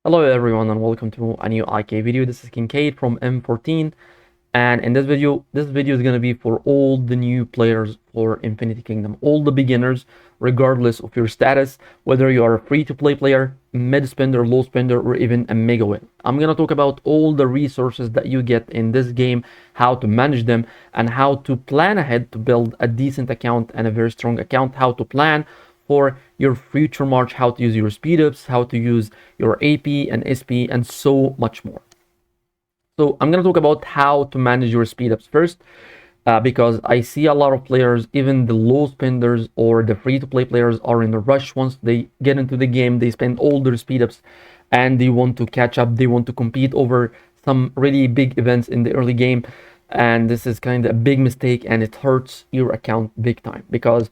Hello everyone and welcome to a new IK video. This is Kincaid from M14, and in this video is gonna be for all the new players for Infinity Kingdom, all the beginners, regardless of your status, whether you are a free-to-play player, mid spender, low spender, or even a mega whale. I'm gonna talk about all the resources that you get in this game, how to manage them, and how to plan ahead to build a decent account and a very strong account, how to plan for your future march, how to use your speed ups, how to use your AP and SP, and so much more. So I'm going to talk about how to manage your speed ups first, because I see a lot of players, even the low spenders or the free to play players, are in a rush. Once they get into the game, they spend all their speed ups and they want to catch up, they want to compete over some really big events in the early game. And this is kind of a big mistake, and it hurts your account big time, because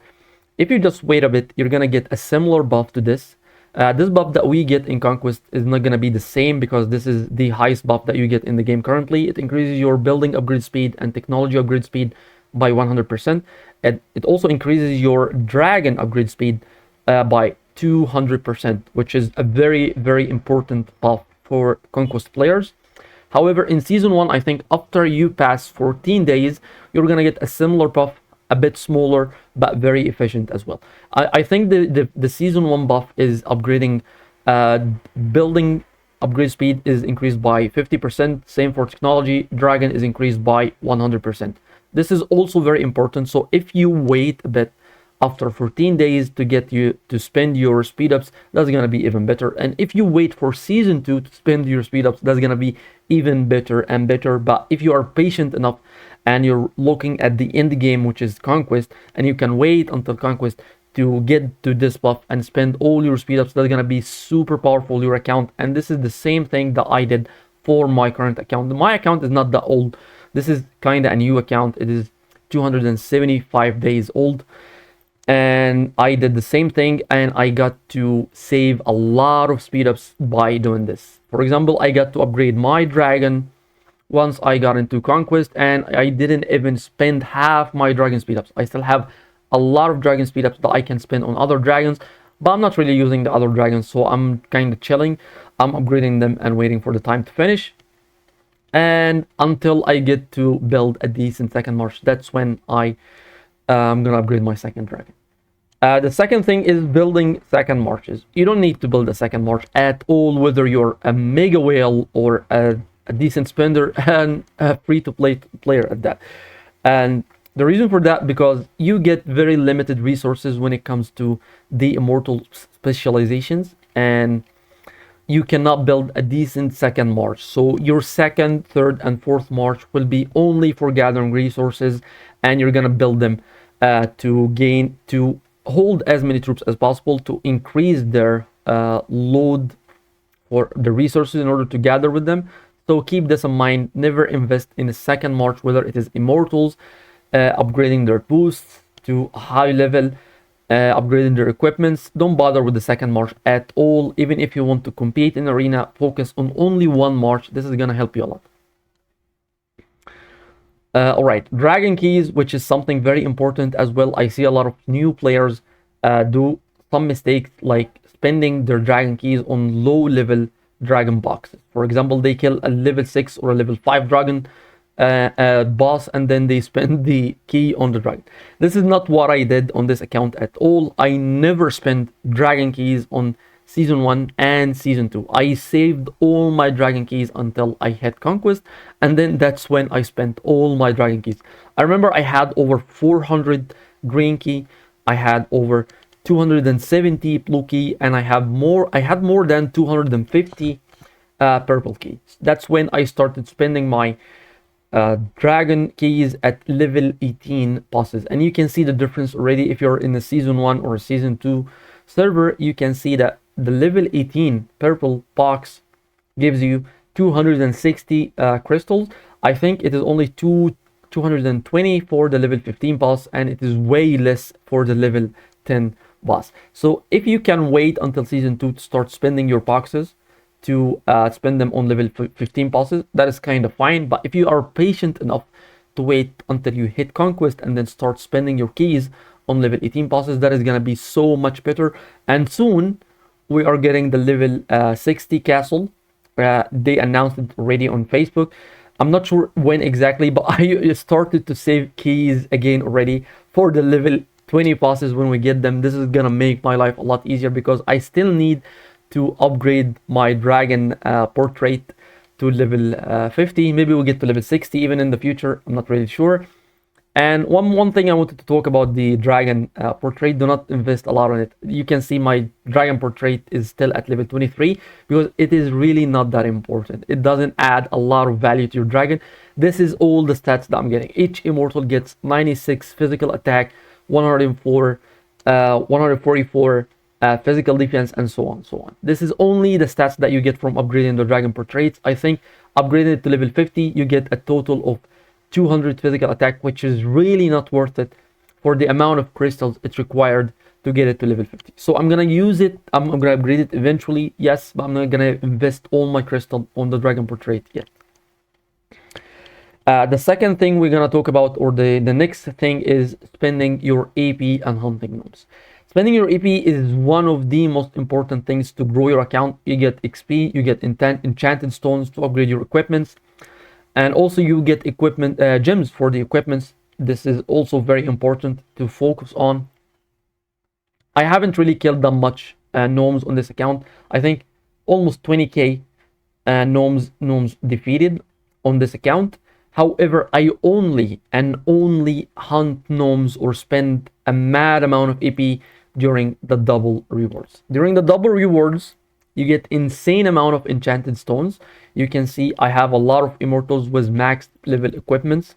if you just wait a bit, you're gonna get a similar buff to this. This buff that we get in Conquest is not gonna be the same, because this is the highest buff that you get in the game currently. It increases your building upgrade speed and technology upgrade speed by 100%. And it also increases your dragon upgrade speed by 200%, which is a very, very important buff for Conquest players. However, in Season 1, I think after you pass 14 days, you're gonna get a similar buff, a bit smaller but very efficient as well. I think the season 1 buff is upgrading, building upgrade speed is increased by 50%. Same for technology, dragon is increased by 100%. This is also very important. So if you wait a bit after 14 days to get you to spend your speed ups, that's gonna be even better. And if you wait for season 2 to spend your speed ups, that's gonna be even better and better. But if you are patient enough and you're looking at the end game, which is Conquest, and you can wait until Conquest to get to this buff and spend all your speed ups, that's gonna be super powerful your account. And this is the same thing that I did for my current account. My account is not that old. This is kind of a new account. It is 275 days old, and I did the same thing, and I got to save a lot of speed ups by doing this. For example, I got to upgrade my dragon once I got into Conquest, and I didn't even spend half my dragon speed ups. I still have a lot of dragon speed ups that I can spend on other dragons, but I'm not really using the other dragons, so I'm kind of chilling. I'm upgrading them and waiting for the time to finish, and until I get to build a decent second march, that's when I'm gonna upgrade my second dragon. The second thing is building second marches. You don't need to build a second march at all, whether you're a mega whale or a decent spender and a free-to-play player at that. And the reason for that, because you get very limited resources when it comes to the immortal specializations, and you cannot build a decent second march. So your second, third, and fourth march will be only for gathering resources, and you're gonna build them to hold as many troops as possible, to increase their load for the resources in order to gather with them. So keep this in mind. Never invest in a second march, whether it is immortals, upgrading their boosts to a high level, upgrading their equipments. Don't bother with the second march at all. Even if you want to compete in arena, focus on only one march. This is gonna help you a lot. All right, dragon keys, which is something very important as well. I see a lot of new players do some mistakes, like spending their dragon keys on low level dragon boxes. For example, they kill a level 6 or a level 5 dragon boss, and then they spend the key on the dragon. This is not what I did on this account at all. I never spent dragon keys on season 1 and season 2. I saved all my dragon keys until I hit Conquest, and then that's when I spent all my dragon keys. I remember I had over 400 green key, I had over 270 blue key, and I had more than 250 purple keys. That's when I started spending my dragon keys at level 18 bosses, and you can see the difference already. If you're in the season 1 or season 2 server, you can see that the level 18 purple box gives you 260 crystals. I think it is only 220 for the level 15 boss, and it is way less for the level 10 boss. So if you can wait until season 2 to start spending your boxes, to spend them on level 15 bosses, that is kind of fine. But if you are patient enough to wait until you hit Conquest and then start spending your keys on level 18 bosses, that is gonna be so much better. And soon we are getting the level 60 castle. They announced it already on Facebook. I'm not sure when exactly, but I started to save keys again already for the level 20 passes when we get them. This is gonna make my life a lot easier because I still need to upgrade my dragon portrait to level 50. Maybe we'll get to level 60 even in the future. I'm not really sure. And one thing I wanted to talk about the dragon portrait. Do not invest a lot on it. You can see my dragon portrait is still at level 23 because it is really not that important. It doesn't add a lot of value to your dragon. This is all the stats that I'm getting. Each immortal gets 96 physical attack, 104, 144 physical defense, and so on, so on. This is only the stats that you get from upgrading the dragon portraits. I think upgrading it to level 50, you get a total of 200 physical attack, which is really not worth it for the amount of crystals it's required to get it to level 50. So I'm gonna use it. I'm gonna upgrade it eventually, yes, but I'm not gonna invest all my crystal on the dragon portrait yet. The second thing we're gonna talk about, or the next thing, is spending your AP and hunting gnomes. Spending your AP is one of the most important things to grow your account. You get XP, you get enchanted stones to upgrade your equipments, and also you get equipment gems for the equipments. This is also very important to focus on. I haven't really killed that much gnomes on this account. I think almost 20k gnomes defeated on this account. However, I only hunt gnomes or spend a mad amount of AP during the double rewards. During the double rewards, you get insane amount of enchanted stones. You can see I have a lot of immortals with maxed level equipments.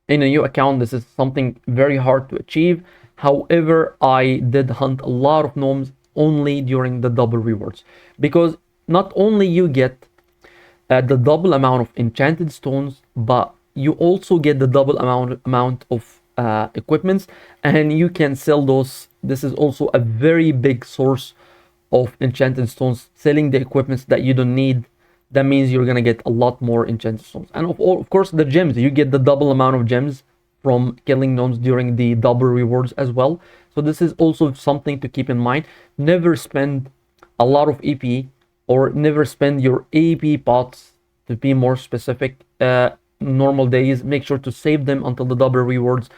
In a new account, this is something very hard to achieve. However, I did hunt a lot of gnomes only during the double rewards, because not only you get the double amount of enchanted stones, but you also get the double amount of equipments, and you can sell those. This is also a very big source of enchanted stones. Selling the equipments that you don't need, that means you're gonna get a lot more enchanted stones. And of course, the gems, you get the double amount of gems from killing gnomes during the double rewards as well. So this is also something to keep in mind. Never spend a lot of AP, or never spend your AP pots, to be more specific, normal days. Make sure to save them until the double rewards.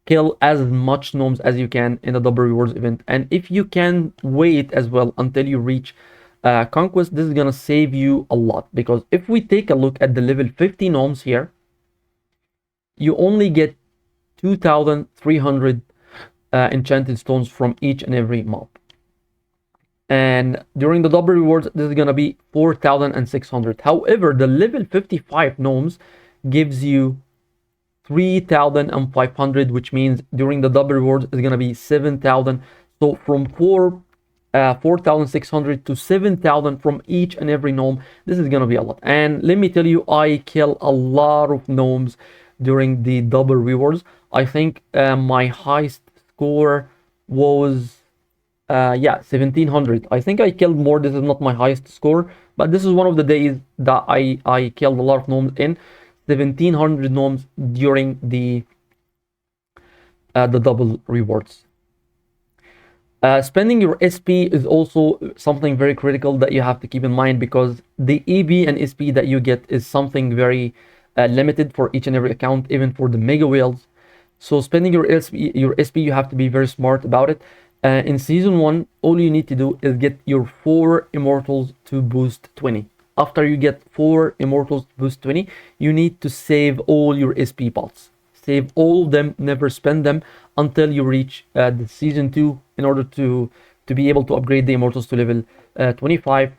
Kill as much gnomes as you can in the double rewards event, and if you can wait as well until you reach conquest, this is gonna save you a lot. Because if we take a look at the level 50 gnomes here, you only get 2,300 enchanted stones from each and every mob, and during the double rewards, this is gonna be 4,600. However, the level 55 gnomes gives you 3,500, which means during the double rewards is gonna be 7,000. So from 4,600 to 7,000 from each and every gnome, this is gonna be a lot. And let me tell you, I kill a lot of gnomes during the double rewards. I think my highest score was 1700. I think I killed more. This is not my highest score, but this is one of the days that I killed a lot of gnomes in. 1700 gnomes during the double rewards. Spending your SP is also something very critical that you have to keep in mind, because the EB and SP that you get is something very limited for each and every account, even for the mega whales. So spending your SP, you have to be very smart about it. In season 1, all you need to do is get your 4 immortals to boost 20. After you get 4 immortals to boost 20, you need to save all your SP pots. Save all of them, never spend them until you reach the season 2, in order to be able to upgrade the immortals to level 25,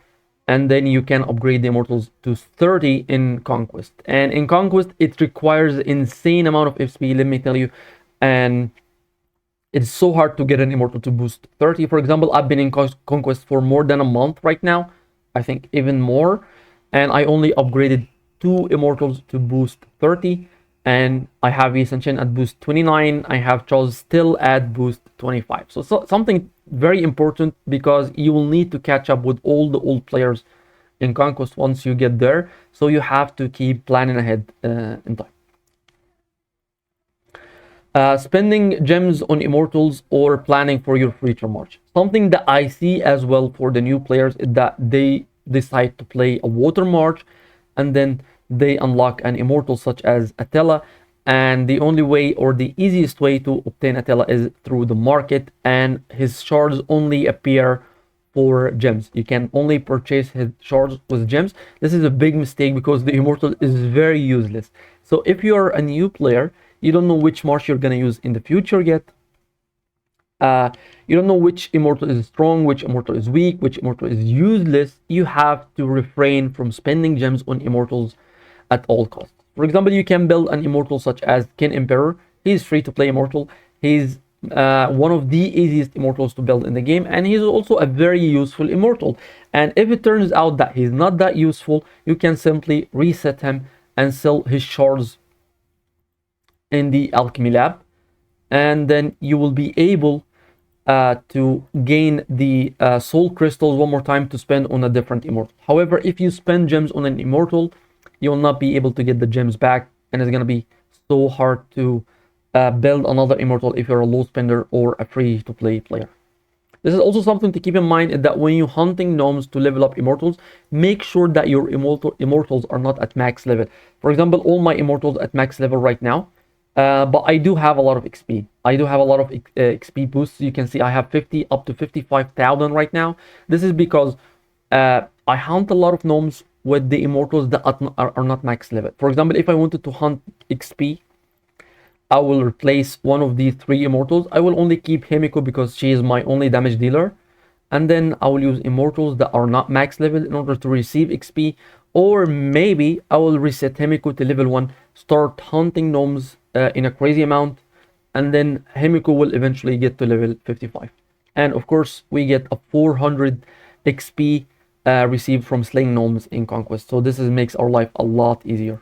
and then you can upgrade the immortals to 30 in conquest. And in conquest, it requires insane amount of SP, let me tell you, and it's so hard to get an immortal to boost 30. For example, I've been in conquest for more than a month right now, I think even more, and I only upgraded 2 immortals to boost 30, and I have Ascension at boost 29. I have Charles still at boost 25. So something very important, because you will need to catch up with all the old players in conquest once you get there. So you have to keep planning ahead in time. Spending gems on immortals or planning for your future marches. Something that I see as well for the new players is that they decide to play a water march, and then they unlock an immortal such as Attila. And the only way or the easiest way to obtain Attila is through the market, and his shards only appear for gems. You can only purchase his shards with gems. This is a big mistake because the immortal is very useless. So if you're a new player, you don't know which march you're gonna use in the future yet. You don't know which immortal is strong, which immortal is weak, which immortal is useless. You have to refrain from spending gems on immortals at all costs. For example, you can build an immortal such as Emperor. He's free to play immortal. He's one of the easiest immortals to build in the game, and he's also a very useful immortal. And if it turns out that he's not that useful, you can simply reset him and sell his shards in the alchemy lab, and then you will be able to gain the soul crystals one more time to spend on a different immortal. However, if you spend gems on an immortal, you will not be able to get the gems back, and it's going to be so hard to build another immortal if you're a low spender or a free to play player. This is also something to keep in mind, is that when you're hunting gnomes to level up immortals, make sure that your immortals are not at max level. For example, all my immortals at max level right now, but I do have a lot of XP. I do have a lot of XP boosts. You can see I have 50 up to 55,000 right now. This is because I hunt a lot of gnomes with the immortals that are not max level. For example, if I wanted to hunt XP, I will replace one of these 3 immortals. I will only keep Himiko because she is my only damage dealer. And then I will use immortals that are not max level in order to receive XP. Or maybe I will reset Himiko to level 1, start hunting gnomes in a crazy amount, and then Himiko will eventually get to level 55. And of course, we get a 400 XP received from slaying gnomes in Conquest. So this makes our life a lot easier.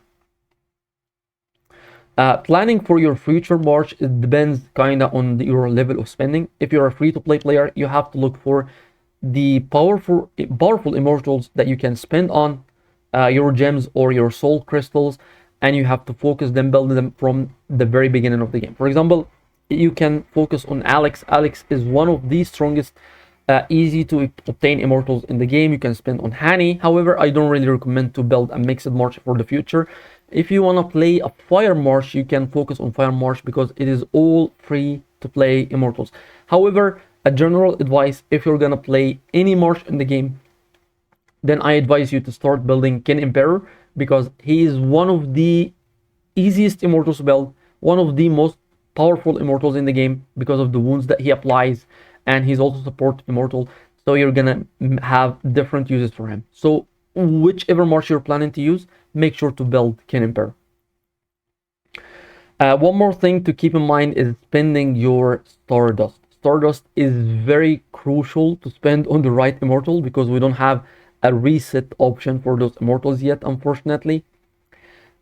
Planning for your future march, it depends kind of on your level of spending. If you're a free-to-play player, you have to look for the powerful immortals that you can spend on your gems or your soul crystals, and you have to focus them, build them from the very beginning of the game. For example, you can focus on Alex. Alex is one of the strongest easy to obtain immortals in the game. You can spend on Hani. However, I don't really recommend to build a mixed march for the future. If you want to play a fire march, you can focus on fire march because it is all free to play immortals. However, a general advice, if you're gonna play any march in the game, then I advise you to start building Emperor, because he is one of the easiest immortals to build, one of the most powerful immortals in the game because of the wounds that he applies, and he's also support immortal, so you're gonna have different uses for him. So whichever march you're planning to use, make sure to build Emperor. One more thing to keep in mind is spending your Stardust. Stardust is very crucial to spend on the right immortal because we don't have a reset option for those immortals yet, unfortunately.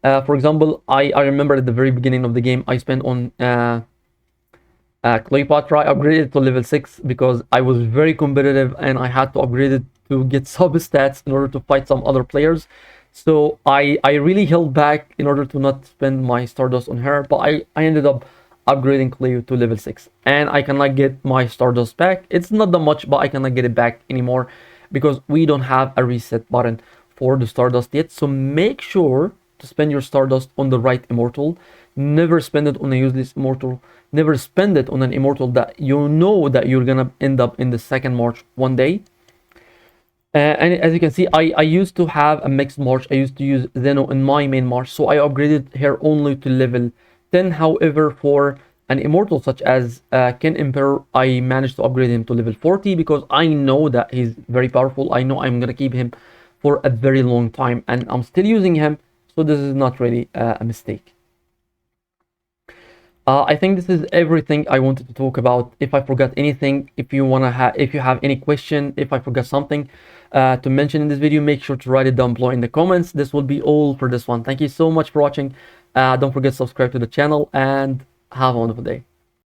For example, I remember at the very beginning of the game, I spent on Cleopatra. I upgraded to level 6 because I was very competitive and I had to upgrade it to get sub stats in order to fight some other players. So I really held back in order to not spend my Stardust on her, but I ended up upgrading Cleo to level 6, and I cannot get my Stardust back. It's not that much, but I cannot get it back anymore because we don't have a reset button for the Stardust yet. So make sure to spend your Stardust on the right immortal. Never spend it on a useless immortal. Never spend it on an immortal that you know that you're gonna end up in the second march one day. And as you can see, I used to have a mixed march. I used to use Zeno in my main march, so I upgraded her only to level 10. However, for an immortal such as Emperor, I managed to upgrade him to level 40 because I know that he's very powerful. I know I'm gonna keep him for a very long time, and I'm still using him, so this is not really a mistake. I think this is everything I wanted to talk about. If I forgot anything, if you have any question, if I forgot something to mention in this video, make sure to write it down below in the comments. This will be all for this one. Thank you so much for watching. Don't forget to subscribe to the channel and have a wonderful day.